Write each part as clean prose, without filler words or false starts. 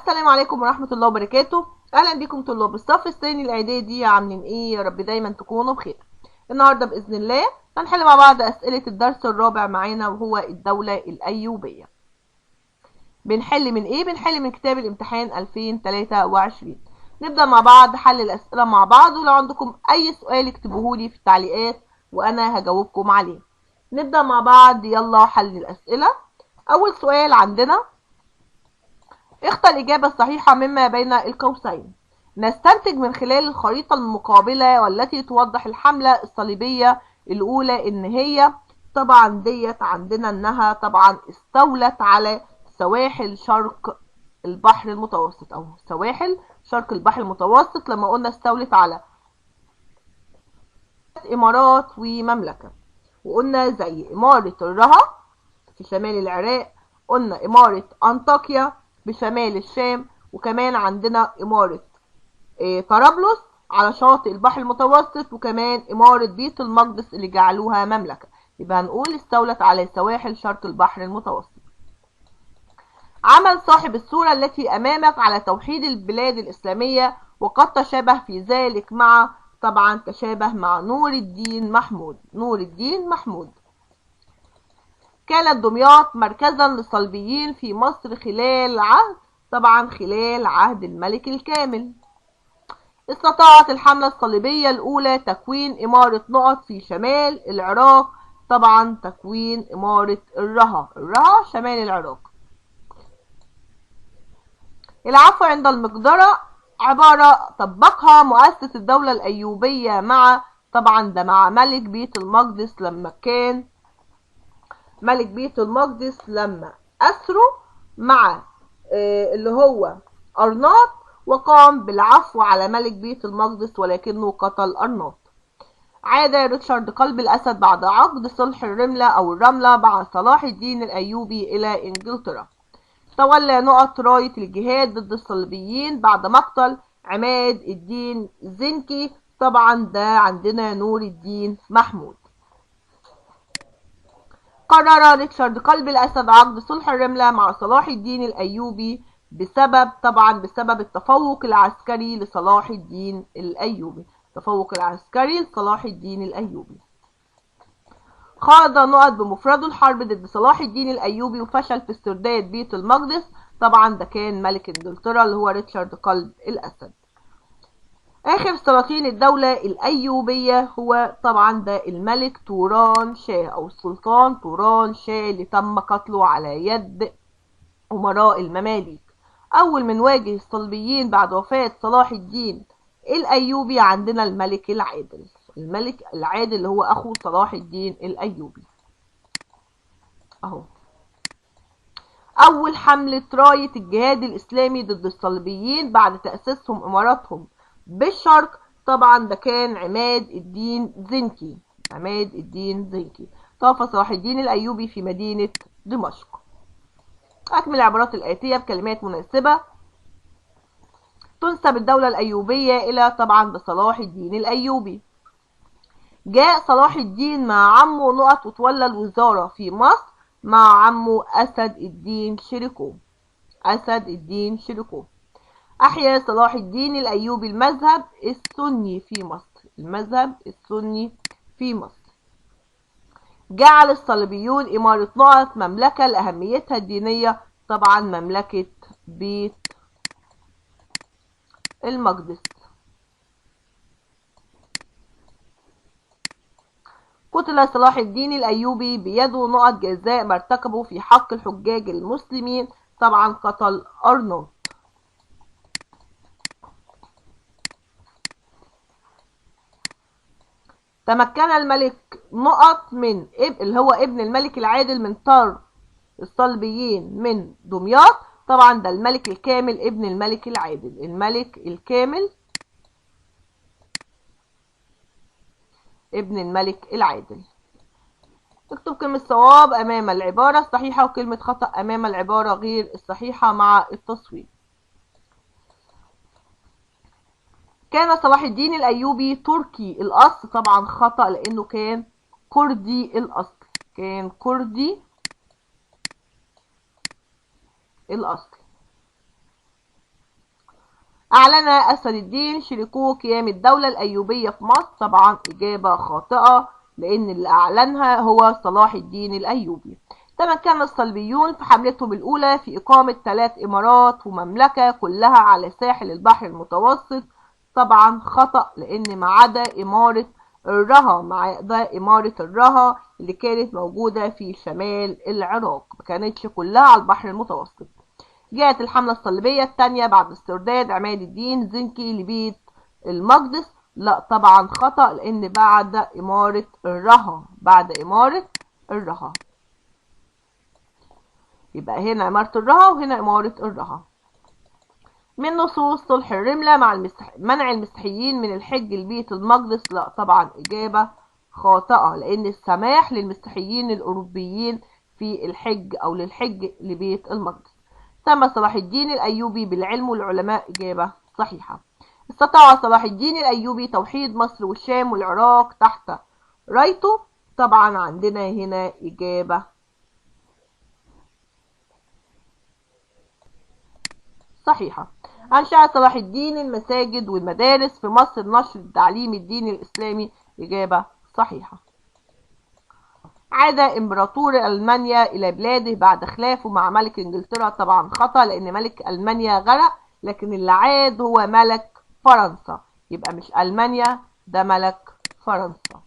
السلام عليكم ورحمة الله وبركاته. أهلا بكم طلاب الصف الثاني الإعدادي، عاملين إيه؟ يا رب دايما تكونوا بخير. النهاردة بإذن الله هنحل مع بعض أسئلة الدرس الرابع معانا، وهو الدولة الأيوبية. بنحل من إيه؟ بنحل من كتاب الامتحان 2023. نبدأ مع بعض حل الأسئلة مع بعض، ولو عندكم أي سؤال اكتبوهولي في التعليقات وأنا هجاوبكم عليه. نبدأ مع بعض، يلا حل الأسئلة. أول سؤال عندنا: اختر الإجابة الصحيحة مما بين القوسين. نستنتج من خلال الخريطة المقابلة والتي توضح الحملة الصليبية الأولى إن هي طبعا ديت عندنا إنها طبعا استولت على سواحل شرق البحر المتوسط، أو سواحل شرق البحر المتوسط. لما قلنا استولت على إمارات ومملكة، وقلنا زي إمارة الرها في شمال العراق، قلنا إمارة أنطاكيا بشمال الشام، وكمان عندنا إمارة طرابلس على شاطئ البحر المتوسط، وكمان إمارة بيت المقدس اللي جعلوها مملكة. يبقى هنقول استولت على سواحل شرق البحر المتوسط. عمل صاحب الصورة التي أمامك على توحيد البلاد الإسلامية، وقد تشابه في ذلك مع طبعا تشابه مع نور الدين محمود. نور الدين محمود. كانت دمياط مركزا للصليبيين في مصر خلال عهد الملك الكامل. استطاعت الحملة الصليبية الأولى تكوين إمارة نقط في شمال العراق، طبعا تكوين إمارة الرها شمال العراق. العفو عند المقدرة عبارة طبقها مؤسس الدولة الأيوبية مع ملك بيت المقدس، لما كان ملك بيت المقدس لما أسروا مع اللي هو أرناط، وقام بالعفو على ملك بيت المقدس ولكنه قتل أرناط. عاد ريتشارد قلب الأسد بعد عقد صلح الرملة مع صلاح الدين الأيوبي إلى إنجلترا. تولى نقط راية الجهاد ضد الصليبيين بعد مقتل عماد الدين زنكي، طبعا ده عندنا نور الدين محمود. قرر ريتشارد قلب الأسد عقد صلح الرملة مع صلاح الدين الأيوبي بسبب التفوق العسكري لصلاح الدين الأيوبي. خاض نقط بمفرده الحرب ضد صلاح الدين الأيوبي، وفشل في استرداد بيت المقدس. طبعا ده كان ملك انجلترا اللي هو ريتشارد قلب الأسد. آخر سلاطين الدولة الأيوبية هو طبعا ده الملك توران شاه، أو السلطان توران شاه، اللي تم قتله على يد أمراء المماليك. أول من واجه الصليبيين بعد وفاة صلاح الدين الأيوبي عندنا الملك العادل اللي هو أخو صلاح الدين الأيوبي أهو. أول حملة راية الجهاد الإسلامي ضد الصليبيين بعد تأسيسهم إماراتهم بالشرق، طبعا ده كان عماد الدين زنكي. توفى صلاح الدين الأيوبي في مدينة دمشق. أكمل العبارات الآتية بكلمات مناسبة. تنسب الدولة الأيوبية إلى ده صلاح الدين الأيوبي. جاء صلاح الدين مع عمه نقط وتولى الوزارة في مصر مع عمه أسد الدين شيركو. أحيا صلاح الدين الأيوبي المذهب السني في مصر. جعل الصليبيون إمارة نقط مملكة لأهميتها الدينية، طبعا مملكة بيت المقدس. قتل صلاح الدين الأيوبي بيده نقط جزاء ما ارتكبه في حق الحجاج المسلمين، طبعا قتل أرنوط. تمكن الملك نقط من اللي هو ابن الملك العادل من طرد الصليبيين من دمياط، طبعا ده الملك الكامل ابن الملك العادل. اكتب كلمة صواب أمام العبارة الصحيحة وكلمة خطأ أمام العبارة غير الصحيحة مع التصويب. كان صلاح الدين الأيوبي تركي الأصل، طبعا خطأ لأنه كان كردي الأصل. أعلن أسد الدين شريكوه قيام الدولة الأيوبية في مصر. طبعا إجابة خاطئة، لأن اللي أعلنها هو صلاح الدين الأيوبي. تمكن الصليبيون في حملتهم الأولى في إقامة 3 إمارات ومملكة كلها على ساحل البحر المتوسط. طبعا خطأ، لأن ما عدا إمارة الرها، إمارة الرها اللي كانت موجودة في شمال العراق، ما كانتش كلها على البحر المتوسط. جاءت الحملة الصليبية الثانية بعد استرداد عماد الدين زنكي لبيت المقدس. لا طبعا خطأ، لأن بعد إمارة الرها، بعد إمارة الرها. يبقى هنا إمارة الرها وهنا إمارة الرها. من نصوص صلح الرملة مع منع المسيحيين من الحج لبيت المقدس. لا طبعا إجابة خاطئة، لأن السماح للمسيحيين الأوروبيين في الحج أو للحج لبيت المقدس. تم صلاح الدين الأيوبي بالعلم والعلماء. إجابة صحيحة. استطاع صلاح الدين الأيوبي توحيد مصر والشام والعراق تحت رايته. طبعا عندنا هنا إجابة صحيحة. أنشأ صلاح الدين المساجد والمدارس في مصر لنشر التعليم الديني الإسلامي. إجابة صحيحة. عاد إمبراطور ألمانيا إلى بلاده بعد خلافه مع ملك إنجلترا. طبعا خطأ، لأن ملك ألمانيا غرق، لكن اللي عاد هو ملك فرنسا. يبقى مش ألمانيا، ده ملك فرنسا.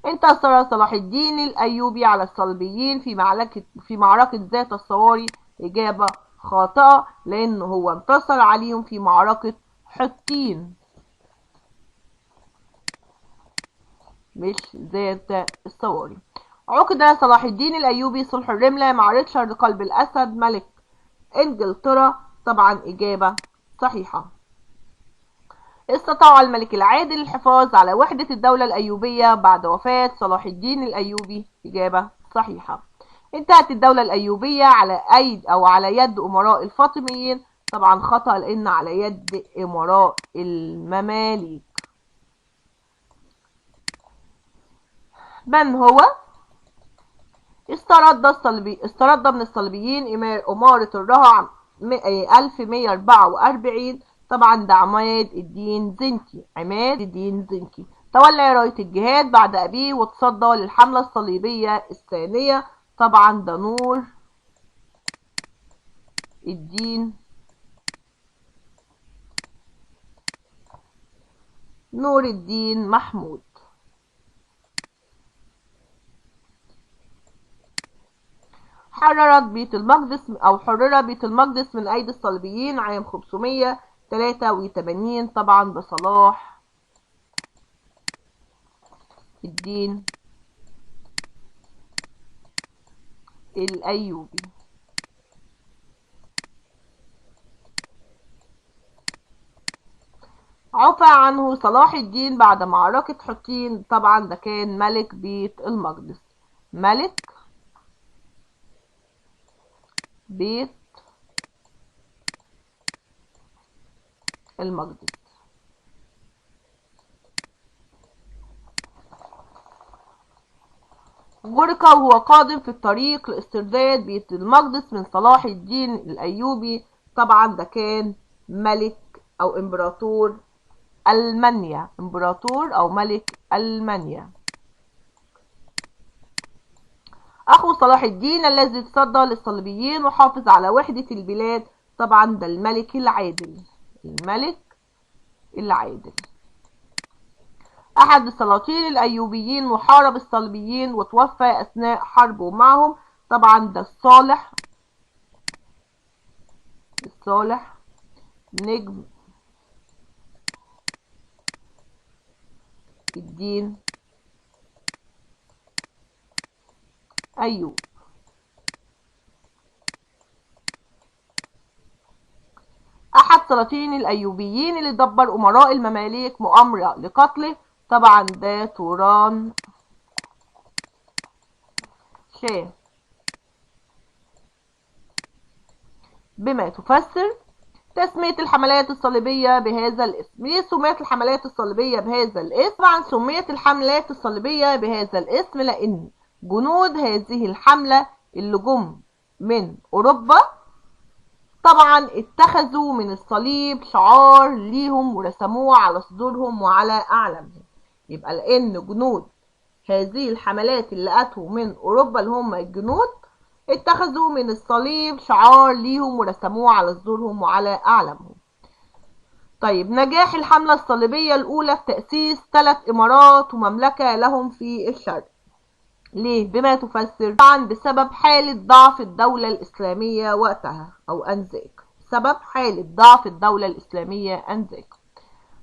انتصر صلاح الدين الأيوبي على الصليبيين في معركة ذات الصواري. إجابة خاطئة، لأنه هو انتصر عليهم في معركة حطين، مش ذات الصواري. عقد صلاح الدين الأيوبي صلح الرملة مع ريتشارد قلب الأسد ملك إنجلترا. طبعا إجابة صحيحة. استطاع الملك العادل الحفاظ على وحدة الدولة الأيوبية بعد وفاة صلاح الدين الأيوبي. إجابة صحيحة. انتهت الدولة الأيوبية على يد أمراء الفاطميين. طبعا خطأ، لأن على يد أمراء المماليك. من هو استرد من الصليبيين أمارة الرها عام 1144. طبعا ده عماد الدين زنكي. عماد الدين زنكي تولى راية الجهاد بعد أبيه وتصدى للحملة الصليبية الثانية. طبعا ده نور الدين محمود. حرر بيت المقدس من أيدي الصليبيين عام 583. طبعا بصلاح الدين الأيوبي. عفى عنه صلاح الدين بعد معركة حطين. طبعا ده كان ملك بيت المقدس. ملك بيت المقدس. غرق وهو قادم في الطريق لاسترداد بيت المقدس من صلاح الدين الأيوبي. طبعا ده كان ملك أو إمبراطور ألمانيا. إمبراطور أو ملك ألمانيا. أخو صلاح الدين الذي تصدى للصليبيين وحافظ على وحدة البلاد. طبعا ده الملك العادل. الملك العادل. أحد السلاطين الأيوبيين وحارب الصليبيين وتوفى أثناء حربه معهم. طبعا ده الصالح نجم الدين أيوب. أحد سلاطين الأيوبيين اللي دبر أمراء المماليك مؤامرة لقتله. طبعا ده توران شاه. بما تفسر تسمية الحملات الصليبية بهذا الاسم. ليه سميت الحملات الصليبية بهذا الاسم؟ طبعا سميت الحملات الصليبية بهذا الاسم لأن جنود هذه الحملة اللي جم من أوروبا طبعا اتخذوا من الصليب شعار ليهم ورسموه على صدورهم وعلى أعلامهم. يبقى لأن جنود هذه الحملات اللي أتوا من أوروبا اللي هم الجنود اتخذوا من الصليب شعار ليهم ورسموه على صدورهم وعلى أعلامهم. طيب، نجاح الحملة الصليبية الأولى في تأسيس 3 إمارات ومملكة لهم في الشرق. ليه؟ بما تفسر. طبعا بسبب حالة ضعف الدولة الإسلامية وقتها أو أنذاك. سبب حالة ضعف الدولة الإسلامية أنذاك.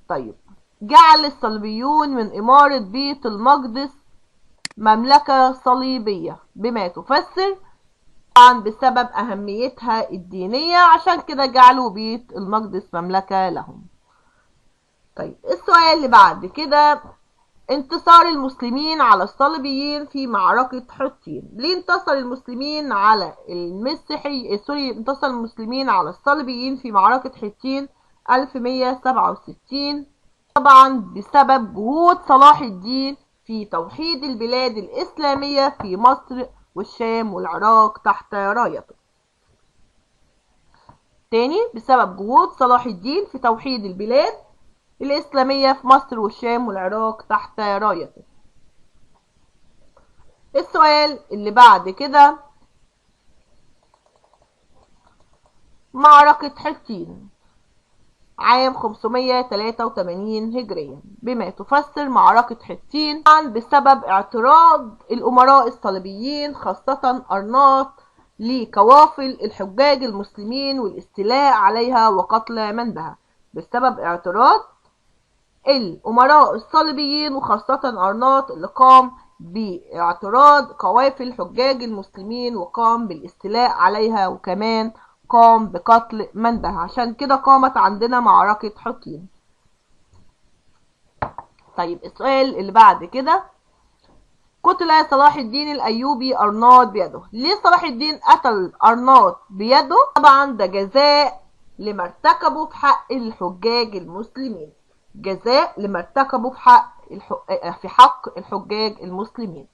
طيب، جعل الصليبيون من إمارة بيت المقدس مملكة صليبية بما تفسر. طبعا بسبب أهميتها الدينية، عشان كده جعلوا بيت المقدس مملكة لهم. طيب، السؤال اللي بعد كده، انتصار المسلمين على الصليبيين في معركة حطين. ليه انتصر المسلمين على انتصر المسلمين على الصليبيين في معركة حطين 1167؟ طبعا بسبب جهود صلاح الدين في توحيد البلاد الإسلامية في مصر والشام والعراق تحت رايته. تاني، بسبب جهود صلاح الدين في توحيد البلاد الإسلامية في مصر والشام والعراق تحت رايته. السؤال اللي بعد كده، معركة حطين عام 583 هجريا بما تفسر معركة حطين. بسبب اعتراض الأمراء الصليبيين خاصة أرناط لقوافل الحجاج المسلمين والاستيلاء عليها وقتل من بها. بسبب اعتراض الأمراء الصليبيين وخاصة أرناط اللي قام باعتراض قوافل حجاج المسلمين وقام بالاستيلاء عليها وكمان قام بقتل من بها. عشان كده قامت عندنا معركة حطين. طيب، السؤال اللي بعد كده، قتل صلاح الدين الأيوبي أرناط بيده. ليه صلاح الدين قتل أرناط بيده؟ طبعا ده جزاء لما ارتكبه في حق الحجاج المسلمين. جزاء لما ارتكبوا في حق الحجاج المسلمين.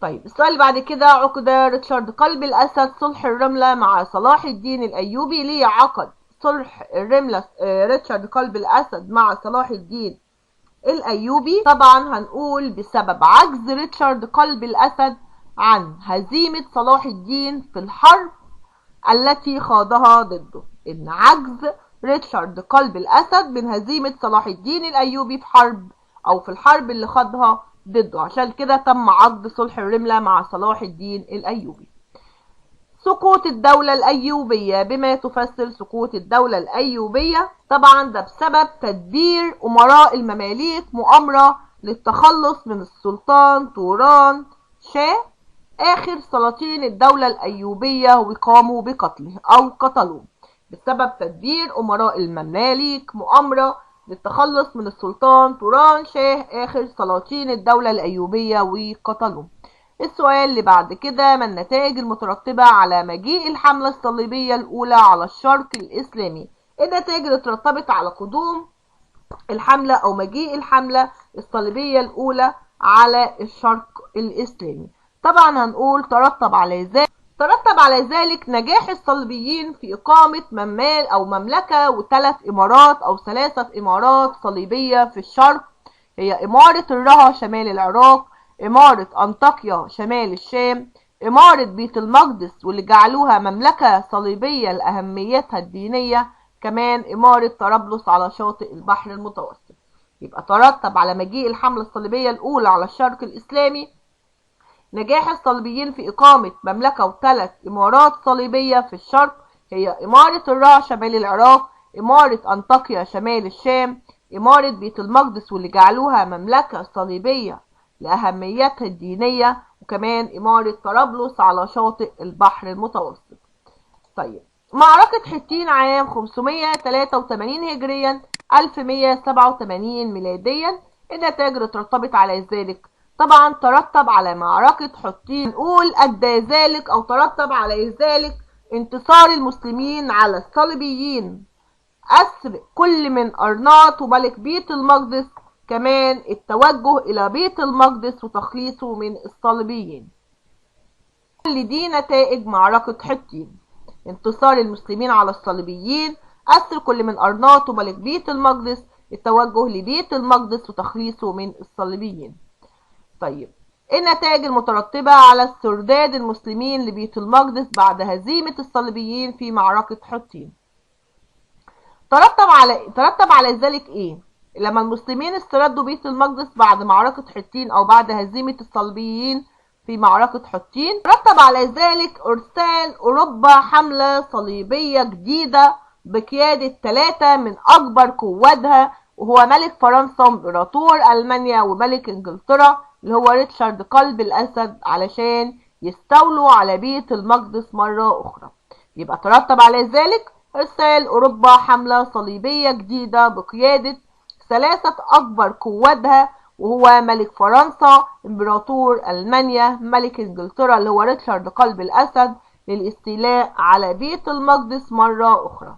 طيب، السؤال اللي بعد كده، عقد ريتشارد قلب الأسد صلح الرملة مع صلاح الدين الأيوبي. ليه عقد صلح الرملة ريتشارد قلب الأسد مع صلاح الدين الأيوبي؟ طبعا هنقول بسبب عجز ريتشارد قلب الأسد عن هزيمة صلاح الدين في الحرب التي خاضها ضده. إن عجز ريتشارد قلب الأسد من هزيمة صلاح الدين الأيوبي في الحرب اللي خاضها ضده. عشان كده تم عقد صلح الرملة مع صلاح الدين الأيوبي. سقوط الدولة الأيوبية بما تفسر سقوط الدولة الأيوبية. طبعا ده بسبب تدبير أمراء المماليك مؤامرة للتخلص من السلطان توران شاه آخر سلاطين الدولة الأيوبية وقاموا بقتله أو قتلوه. بسبب تدبير أمراء المماليك مؤامرة للتخلص من السلطان توران شاه آخر سلاطين الدولة الأيوبية وقتلوه. السؤال اللي بعد كده، ما النتائج المترتبة على مجيء الحملة الصليبية الأولى على الشرق الإسلامي؟ النتائج اللي ترتبط على قدوم الحملة أو مجيء الحملة الصليبية الأولى على الشرق الإسلامي. طبعا هنقول ترتب على ذلك نجاح الصليبيين في إقامة مملكة و3 إمارات أو 3 إمارات صليبية في الشرق، هي إمارة الرها شمال العراق، إمارة أنطاكيا شمال الشام، إمارة بيت المقدس واللي جعلوها مملكة صليبية لأهميتها الدينية، كمان إمارة طرابلس على شاطئ البحر المتوسط. يبقى ترتب على مجيء الحملة الصليبية الأولى على الشرق الإسلامي نجاح الصليبيين في إقامة مملكة و3 إمارات صليبية في الشرق، هي إمارة الرها شمال العراق، إمارة أنطاكيا شمال الشام، إمارة بيت المقدس واللي جعلوها مملكة صليبية لأهميتها الدينية، وكمان إمارة طرابلس على شاطئ البحر المتوسط. طيب، معركة حطين عام 583 هجريا 1187 ميلاديا. النتائج اللي ترتبط على ذلك، طبعا ترتب على معركة حطين نقول أدى ذلك أو ترتب على ذلك انتصار المسلمين على الصليبيين، أسر كل من أرناط وملك بيت المقدس، كمان التوجه إلى بيت المقدس وتخليصه من الصليبيين. دي نتائج معركة حطين. انتصار المسلمين على الصليبيين، أسر كل من أرناط وملك بيت المقدس، التوجه لبيت المقدس وتخليصه من الصليبيين. طيب ايه النتائج المترتبة على استرداد المسلمين لبيت المقدس بعد هزيمة الصليبيين في معركة حطين؟ ترتب على ذلك ايه؟ لما المسلمين استردوا بيت المقدس بعد معركة حطين او بعد هزيمة الصليبيين في معركة حطين، ترتب على ذلك ارسال اوروبا حملة صليبية جديدة بقيادة 3 من اكبر قوادها، وهو ملك فرنسا وامبراطور المانيا وملك انجلترا اللي هو ريتشارد قلب الاسد، علشان يستولوا على بيت المقدس مرة اخرى. يبقى ترتب على ذلك ارسال اوروبا حملة صليبية جديدة بقيادة 3 اكبر قوادها، وهو ملك فرنسا، امبراطور المانيا، ملك انجلترا اللي هو ريتشارد قلب الاسد، للاستيلاء على بيت المقدس مرة اخرى.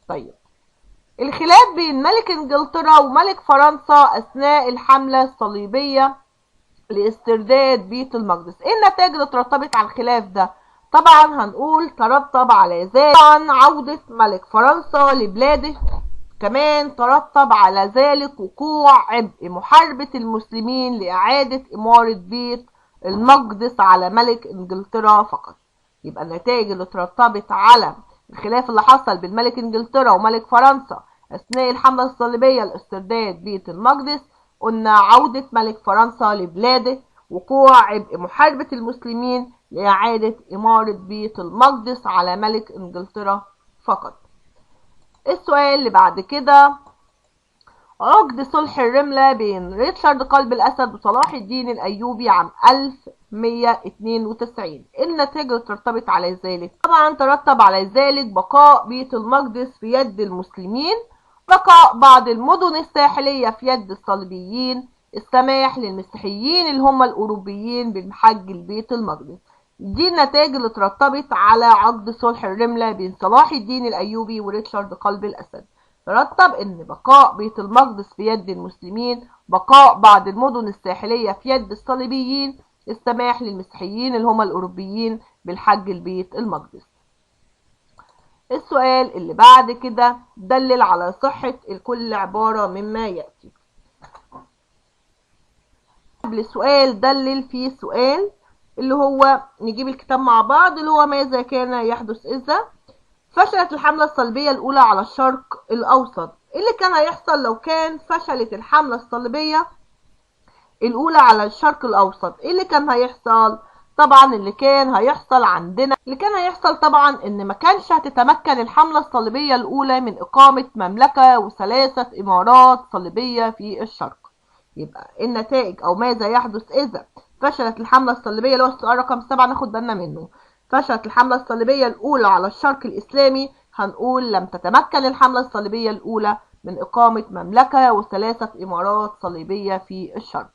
طيب الخلاف بين ملك انجلترا وملك فرنسا اثناء الحملة الصليبية لاسترداد بيت المقدس، ايه النتائج اللي ترتبط على الخلاف ده؟ طبعا هنقول ترتب على ذلك طبعا عودة ملك فرنسا لبلاده، كمان ترتب على ذلك وقوع عبء محاربة المسلمين لإعادة إمارة بيت المقدس على ملك انجلترا فقط. يبقى النتائج اللي ترتبط على الخلاف اللي حصل بين ملك انجلترا وملك فرنسا اثناء الحملة الصليبية لاسترداد بيت المقدس، قلنا عودة ملك فرنسا لبلاده، وقوع عبء محاربة المسلمين لإعادة إمارة بيت المقدس على ملك انجلترا فقط. السؤال اللي بعد كده، عقد صلح الرملة بين ريتشارد قلب الأسد وصلاح الدين الأيوبي عام 1192، النتائج اللي ترتبط على ذلك؟ طبعا ترتب على ذلك بقاء بيت المقدس في يد المسلمين، بقاء بعض المدن الساحلية في يد الصليبيين، السماح للمسيحيين اللي هم الأوروبيين بالحج لبيت المقدس. دي النتائج اللي ترتبط على عقد صلح الرملة بين صلاح الدين الأيوبي وريتشارد قلب الأسد. ترتب ان بقاء بيت المقدس في يد المسلمين، بقاء بعض المدن الساحلية في يد الصليبيين، السماح للمسيحيين اللي هم الأوروبيين بالحج لبيت المقدس. السؤال اللي بعد كده، دلل على صحة كل عبارة مما يأتي. قبل السؤال دلل فيه سؤال اللي هو نجيب الكتاب مع بعض، اللي هو ماذا كان يحدث إذا فشلت الحملة الصليبية الأولى على الشرق الأوسط؟ إيه اللي كان هيحصل لو كان فشلت الحملة الصليبية الأولى على الشرق الأوسط؟ إيه اللي كان هيحصل؟ طبعا اللي كان هيحصل طبعا إن ما كانش هتتمكن الحملة الصليبية الأولى من إقامة مملكة وثلاثة إمارات صليبية في الشرق. يبقى النتائج أو ماذا يحدث إذا فشلت الحملة الصليبية، اللي هو السؤال رقم 7 ناخد بالنا منه. فشلت الحملة الصليبية الأولى على الشرق الإسلامي، هنقول لم تتمكن الحملة الصليبية الأولى من إقامة مملكة وثلاثة إمارات صليبية في الشرق.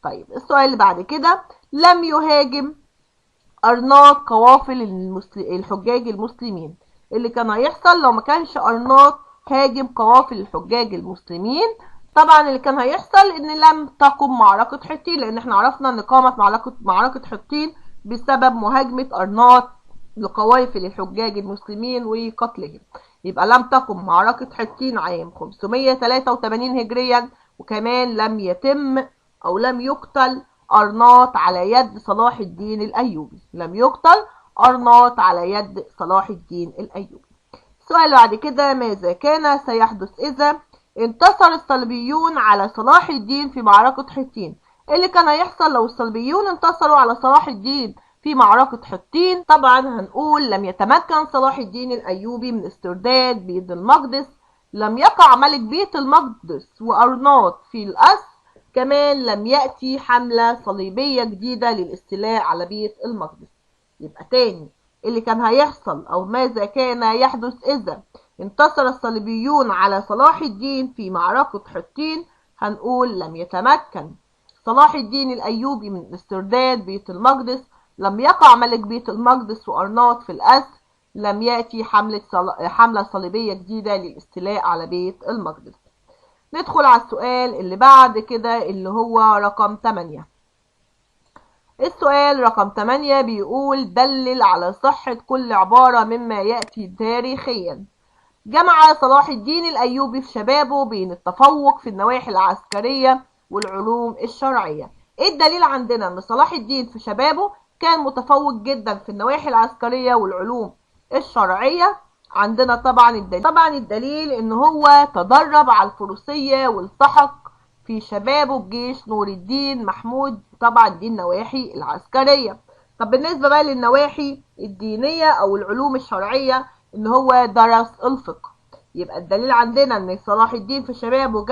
طيب السؤال اللي بعد كده، لم يهاجم أرناط قوافل الحجاج المسلمين. اللي كان هيحصل لو ما كانش أرناط هاجم قوافل الحجاج المسلمين؟ طبعا اللي كان هيحصل ان لم تقم معركة حطين، لان احنا عرفنا ان قامت معركة حطين بسبب مهاجمة أرناط لقوافل الحجاج المسلمين وقتلهم. يبقى لم تقم معركة حطين عام 583 هجريا، وكمان لم يتم أو لم يقتل أرناط على يد صلاح الدين الأيوبي. لم يقتل أرناط على يد صلاح الدين الأيوبي. السؤال بعد كده، ماذا كان سيحدث إذا انتصر الصليبيون على صلاح الدين في معركة حطين؟ اللي كان هيحصل لو الصليبيون انتصروا على صلاح الدين في معركة حطين؟ طبعا هنقول لم يتمكن صلاح الدين الأيوبي من استرداد بيت المقدس، لم يقع ملك بيت المقدس وأرناط في الأسر، كمان لم يأتي حملة صليبية جديدة للاستيلاء على بيت المقدس. يبقى تاني، اللي كان هيحصل أو ماذا كان يحدث إذا انتصر الصليبيون على صلاح الدين في معركة حطين؟ هنقول لم يتمكن صلاح الدين الأيوبي من استرداد بيت المقدس، لم يقع ملك بيت المقدس وأرناط في الأسر، لم يأتي حملة صليبية جديدة للاستيلاء على بيت المقدس. ندخل على السؤال اللي بعد كده اللي هو رقم 8. السؤال رقم 8 بيقول دلل على صحة كل عبارة مما يأتي تاريخيا. جمع صلاح الدين الأيوبي في شبابه بين التفوق في النواحي العسكرية والعلوم الشرعية. ايه الدليل عندنا ان صلاح الدين في شبابه كان متفوق جدا في النواحي العسكرية والعلوم الشرعية؟ عندنا طبعا الدليل ان هو تدرب على الفروسية والتحق في شبابه بجيش نور الدين محمود. طبعا دي النواحي العسكرية. طب بالنسبة بقى للنواحي الدينية او العلوم الشرعية، ان هو درس الفقه. يبقى الدليل عندنا ان صلاح الدين في شبابه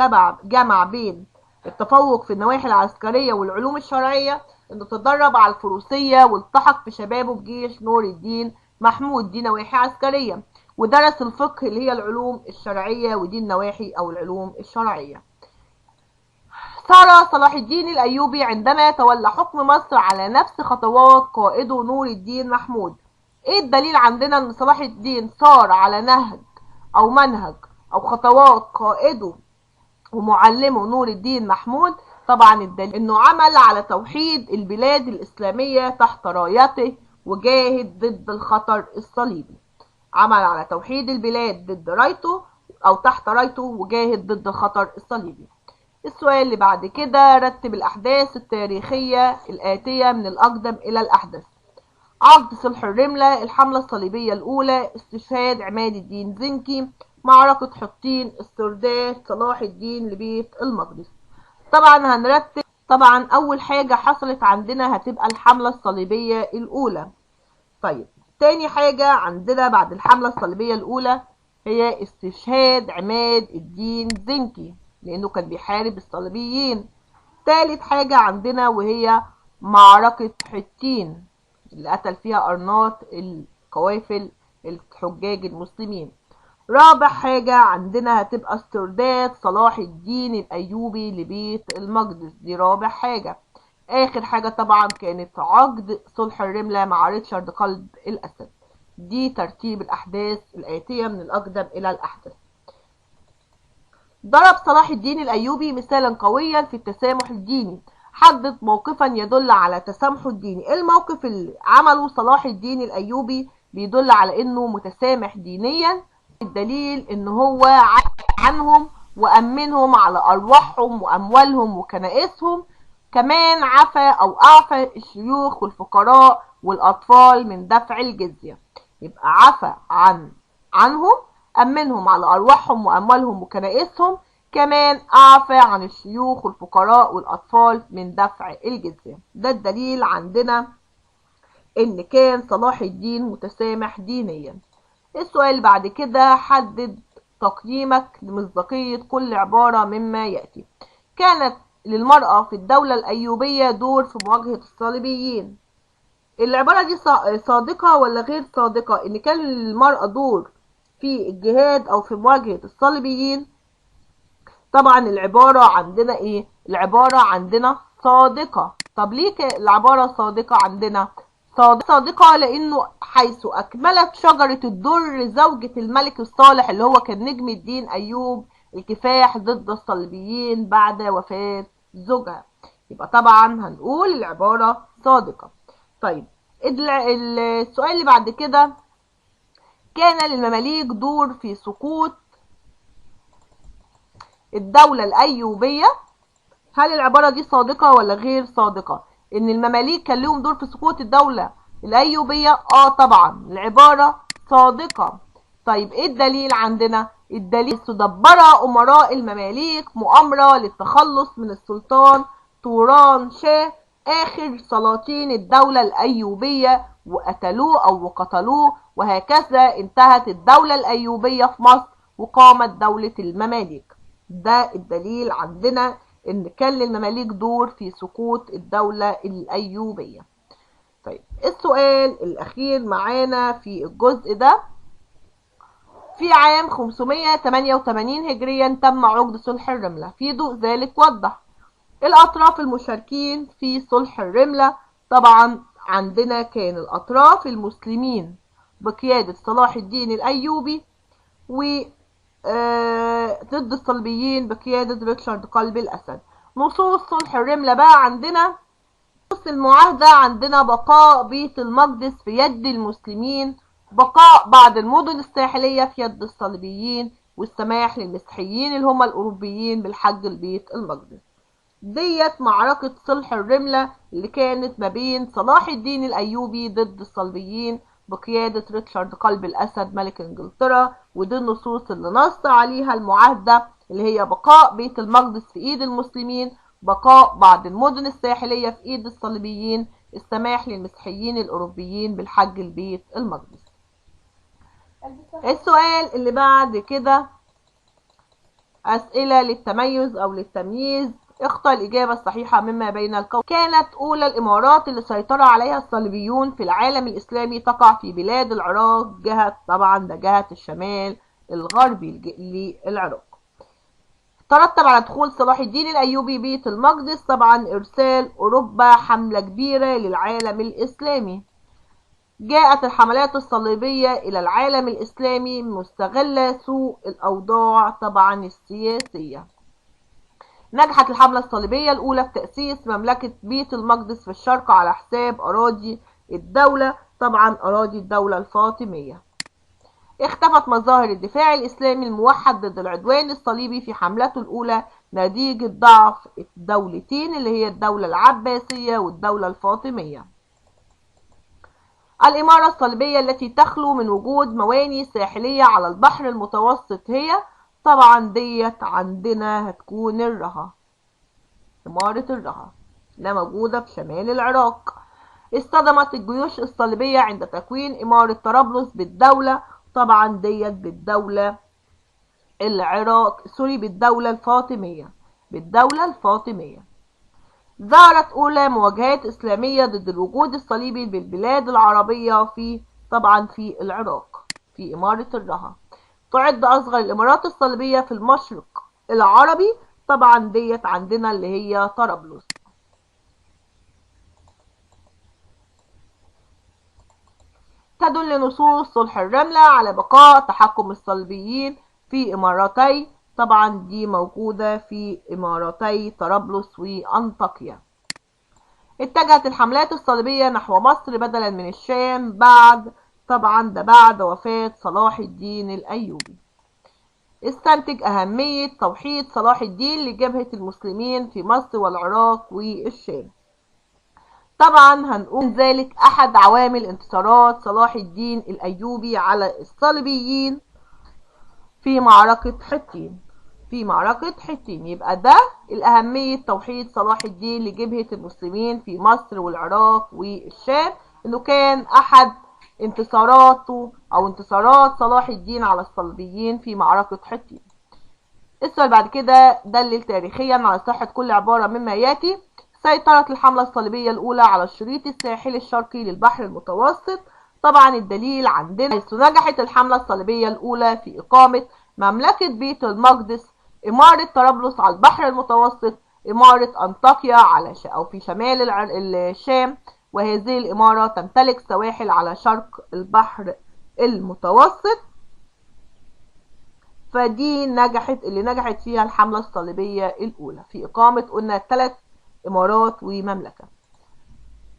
جمع بين التفوق في النواحي العسكرية والعلوم الشرعية، انه تدرب على الفروسية والتحق في شبابه بجيش نور الدين محمود، دي نواحي عسكرية، ودرس الفقه اللي هي العلوم الشرعية ودي النواحي او العلوم الشرعية. سار صلاح الدين الأيوبي عندما تولى حكم مصر على نفس خطوات قائده نور الدين محمود. ايه الدليل عندنا ان صلاح الدين صار على نهج او منهج او خطوات قائده ومعلمه نور الدين محمود؟ طبعا الدليل انه عمل على توحيد البلاد الإسلامية تحت رايته وجاهد ضد الخطر الصليبي. عمل على توحيد البلاد ضد رايته او تحت رايته وجاهد ضد الخطر الصليبي. السؤال اللي بعد كده رتب الأحداث التاريخية الآتية من الأقدم إلى الأحدث. عقد صلح الرملة، الحملة الصليبية الأولى، استشهاد عماد الدين زنكي، معركة حطين، استرداد صلاح الدين لبيت المقدس. طبعا هنرتب. طبعا أول حاجة حصلت عندنا هتبقى الحملة الصليبية الأولى. طيب تاني حاجة عندنا بعد الحملة الصليبية الأولى هي استشهاد عماد الدين زنكي لأنه كان بيحارب الصليبيين. تالت حاجة عندنا وهي معركة حطين اللي قتل فيها أرناط القوافل الحجاج المسلمين. رابع حاجة عندنا هتبقى استرداد صلاح الدين الأيوبي لبيت المقدس، دي رابع حاجة. آخر حاجة طبعا كانت عقد صلح الرملة مع ريتشارد قلب الأسد. دي ترتيب الأحداث الآتية من الأقدم إلى الأحدث. ضرب صلاح الدين الأيوبي مثالا قويا في التسامح الديني. حدد موقفا يدل على تسامحه الديني. الموقف اللي عمله صلاح الدين الأيوبي بيدل على انه متسامح دينيا. الدليل ان هو عنهم وأمنهم على أرواحهم وأموالهم وكنائسهم. كمان أعفى الشيوخ والفقراء والأطفال من دفع الجزية. يبقى عفى عنهم، أمنهم على أرواحهم وأموالهم وكنائسهم، كمان أعفى عن الشيوخ والفقراء والأطفال من دفع الجزية. ده الدليل عندنا إن كان صلاح الدين متسامح دينيا. السؤال اللي بعد كده حدد تقييمك لمصداقية كل عبارة مما يأتي. كانت للمرأة في الدولة الأيوبية دور في مواجهة الصليبيين. العبارة دي صادقة ولا غير صادقة؟ إن كان للمرأة دور في الجهاد أو في مواجهة الصليبيين. طبعا العبارة عندنا إيه؟ العبارة عندنا صادقة. طب ليه العبارة صادقة عندنا؟ صادقة لأنه حيث أكملت شجرة الدر زوجة الملك الصالح اللي هو كان نجم الدين أيوب الكفاح ضد الصليبيين بعد وفاة زوجها. يبقى طبعا هنقول العبارة صادقة. طيب السؤال اللي بعد كده، كان للمماليك دور في سقوط الدولة الأيوبية. هل العبارة دي صادقة ولا غير صادقة؟ إن المماليك كان لهم دور في سقوط الدولة الأيوبية؟ طبعا العبارة صادقة. طيب إيه الدليل عندنا؟ الدليل تدبر أمراء المماليك مؤامرة للتخلص من السلطان توران شاه آخر سلاطين الدولة الأيوبية وقتلوه، وهكذا انتهت الدولة الأيوبية في مصر وقامت دولة المماليك. ده الدليل عندنا ان كان للمماليك دور في سقوط الدولة الأيوبية. طيب السؤال الأخير معانا في الجزء ده، في عام 588 هجريا تم عقد صلح الرملة. في ضوء ذلك وضح الأطراف المشاركين في صلح الرملة. طبعا عندنا كان الأطراف المسلمين بقيادة صلاح الدين الأيوبي و ضد الصليبيين بقيادة ريتشارد قلب الأسد. نصوص صلح الرملة بقى عندنا المعاهدة عندنا بقاء بيت المقدس في يد المسلمين، بقاء بعض المدن الساحلية في يد الصليبيين، والسماح للمسيحيين اللي هم الأوروبيين بالحج لبيت المقدس. ديت معركة صلح الرملة اللي كانت ما بين صلاح الدين الأيوبي ضد الصليبيين بقيادة ريتشارد قلب الأسد ملك إنجلترا. ودي النصوص اللي نص عليها المعاهدة اللي هي بقاء بيت المقدس في إيد المسلمين، بقاء بعض المدن الساحلية في إيد الصليبيين، السماح للمسيحيين الأوروبيين بالحج لبيت المقدس. السؤال اللي بعد كده أسئلة للتميز أو للتمييز. اختر الإجابة الصحيحة مما بين القول. كانت أولى الإمارات اللي سيطر عليها الصليبيون في العالم الإسلامي تقع في بلاد العراق، طبعا ده جهة الشمال الغربي للعراق. ترتب على دخول صلاح الدين الأيوبي بيت المقدس طبعا إرسال أوروبا حملة كبيرة للعالم الإسلامي. جاءت الحملات الصليبية إلى العالم الإسلامي مستغلة سوء الأوضاع طبعا السياسية. نجحت الحملة الصليبية الأولى في تأسيس مملكة بيت المقدس في الشرق على حساب أراضي الدولة، طبعا أراضي الدولة الفاطمية. اختفت مظاهر الدفاع الإسلامي الموحد ضد العدوان الصليبي في حملته الأولى نتيجة ضعف الدولتين اللي هي الدولة العباسية والدولة الفاطمية. الإمارة الصليبية التي تخلو من وجود موانئ ساحلية على البحر المتوسط هي طبعا ديت عندنا هتكون الرها، إمارة الرها اللي موجودة في شمال العراق. اصطدمت الجيوش الصليبية عند تكوين إمارة طرابلس بالدولة طبعا ديت بالدولة بالدولة الفاطمية. ظهرت أولى مواجهات إسلامية ضد الوجود الصليبي بالبلاد العربية طبعا في العراق في إمارة الرها. تعد أصغر الإمارات الصليبية في المشرق العربي طبعا ديت عندنا اللي هي طرابلس. تدل نصوص صلح الرملة على بقاء تحكم الصليبيين في إمارتي، طبعا دي موجودة في إمارتي طرابلس وأنطاكيا. اتجهت الحملات الصليبية نحو مصر بدلا من الشام بعد وفاة صلاح الدين الأيوبي. استنتج أهمية توحيد صلاح الدين لجبهة المسلمين في مصر والعراق والشام. طبعا هنقول ذلك أحد عوامل انتصارات صلاح الدين الأيوبي على الصليبيين في معركة حطين. يبقى ده الأهمية توحيد صلاح الدين لجبهة المسلمين في مصر والعراق والشام، إنه كان أحد انتصاراته أو انتصارات صلاح الدين على الصليبيين في معركة حطين. السؤال بعد كده دلل تاريخيا على صحة كل عبارة مما يأتي. سيطرت الحملة الصليبية الأولى على الشريط الساحلي الشرقي للبحر المتوسط. طبعا الدليل عندنا حيث نجحت الحملة الصليبية الأولى في إقامة مملكة بيت المقدس، إمارة طرابلس على البحر المتوسط، إمارة أنطاكيا أو في شمال الشام، وهذه الإمارة تمتلك سواحل على شرق البحر المتوسط. فدي اللي نجحت فيها الحملة الصليبية الأولى في إقامة قلنا 3 إمارات ومملكة.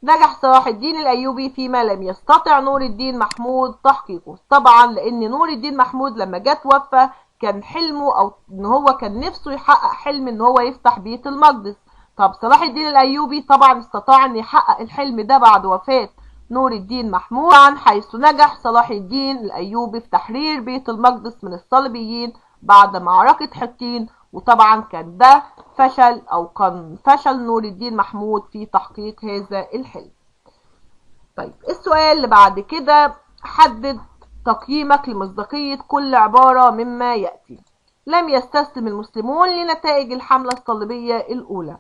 نجح صلاح الدين الأيوبي فيما لم يستطع نور الدين محمود تحقيقه، طبعا لأن نور الدين محمود لما جه توفى كان حلمه أو إن هو كان نفسه يحقق حلم إن هو يفتح بيت المقدس. طب صلاح الدين الأيوبي طبعا استطاع إن يحقق الحلم ده بعد وفاة نور الدين محمود، طبعا حيث نجح صلاح الدين الأيوبي في تحرير بيت المقدس من الصليبيين بعد معركة حطين. وطبعا كان ده كان فشل نور الدين محمود في تحقيق هذا الحلم. طيب السؤال اللي بعد كده حدد تقييمك لمصداقية كل عبارة مما يأتي. لم يستسلم المسلمون لنتائج الحملة الصليبية الأولى.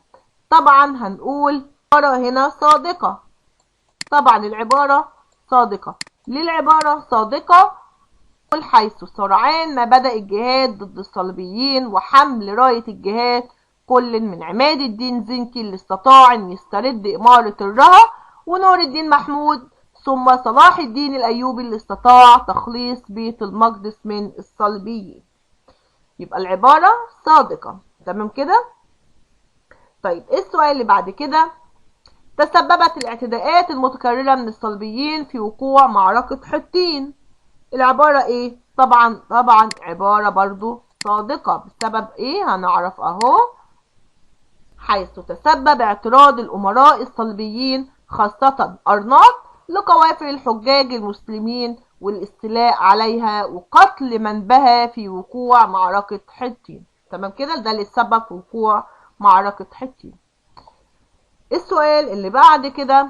طبعا هنقول العبارة هنا صادقة، طبعا العبارة صادقة. ليه العبارة صادقة؟ حيث سرعان ما بدأ الجهاد ضد الصليبيين وحمل راية الجهاد كل من عماد الدين زنكي اللي استطاع ان يسترد إمارة الرها، ونور الدين محمود، ثم صلاح الدين الأيوبي اللي استطاع تخليص بيت المقدس من الصليبيين. يبقى العبارة صادقة، تمام كده؟ طيب السؤال اللي بعد كده تسببت الاعتداءات المتكررة من الصليبيين في وقوع معركة حطين. العبارة ايه؟ طبعا عبارة برضو صادقة. بسبب ايه؟ هنعرف اهو. حيث تسبب اعتراض الأمراء الصليبيين خاصة أرناط لقوافل الحجاج المسلمين والاستيلاء عليها وقتل من بها في وقوع معركة حطين. تمام كده؟ ده اللي سبب في وقوع معركة حطين. السؤال اللي بعد كده،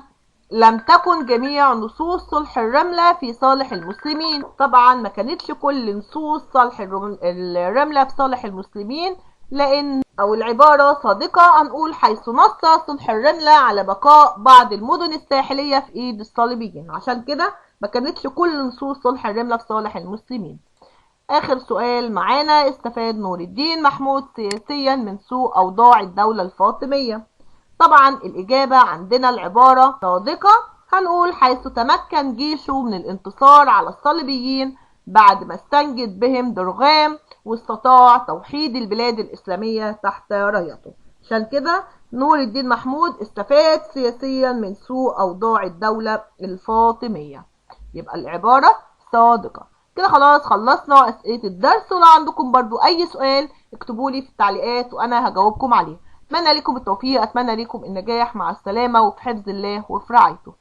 لم تكن جميع نصوص صلح الرملة في صالح المسلمين. طبعا ما كانتش كل نصوص صلح الرملة في صالح المسلمين، لأن أو العبارة صادقة. هنقول حيث نص صلح الرملة على بقاء بعض المدن الساحلية في إيد الصليبيين. عشان كده ما كانتش كل نصوص صلح الرملة في صالح المسلمين. آخر سؤال معانا، استفاد نور الدين محمود سياسيا من سوء أوضاع الدولة الفاطمية. طبعا الإجابة عندنا العبارة صادقة. هنقول حيث تمكن جيشه من الانتصار على الصليبيين بعد ما استنجد بهم درغام واستطاع توحيد البلاد الإسلامية تحت رايته. عشان كده نور الدين محمود استفاد سياسيا من سوء أوضاع الدولة الفاطمية. يبقى العبارة صادقة. كده خلاص خلصنا أسئلة الدرس، ولو عندكم برضو أي سؤال اكتبولي في التعليقات وأنا هجاوبكم عليه. أتمنى لكم التوفيق، أتمنى لكم النجاح. مع السلامة وفي حفظ الله وفي رعايته.